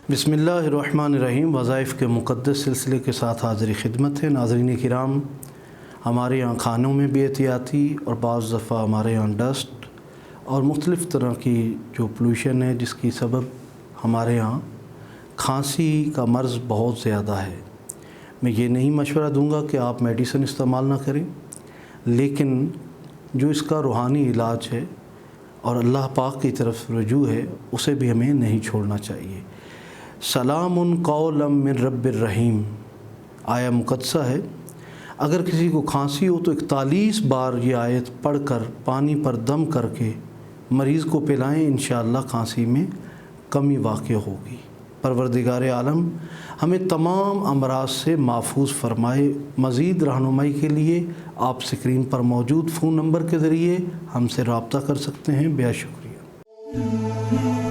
बिस्मिल्लाहिर्रहमानिर्रहीम। वज़ाइफ़ के मुक़द्दस सिलसिले के साथ हाज़िर खिदमत है। नाज़रीन किराम, हमारे यहाँ खानों में बेहतियाती और बाज़ दफ़ा हमारे यहाँ डस्ट और मुख्तलिफ़ तरह की जो पोल्यूशन है जिसकी सबब हमारे यहाँ खांसी का मर्ज़ बहुत ज़्यादा है। मैं ये नहीं मशवरा दूंगा कि आप मेडिसिन इस्तेमाल ना करें, लेकिन जो इसका रूहानी इलाज है और अल्लाह पाक की तरफ रुजू है उसे भी हमें नहीं छोड़ना चाहिए। सलामुन कौलम मिन रब्बिर रहीम आया मुक़द्दसा है। अगर किसी को खांसी हो तो 41 बार ये आयत पढ़कर पानी पर दम करके मरीज़ को पिलाएं, इंशाअल्लाह खांसी में कमी वाक़ होगी। परवरदिगार आलम हमें तमाम अमराज से महफूज फरमाए। मज़ीद रहनुमाई के लिए आप स्क्रीन पर मौजूद फ़ोन नंबर के ज़रिए हमसे रब्ता कर सकते हैं। बेहद शुक्रिया।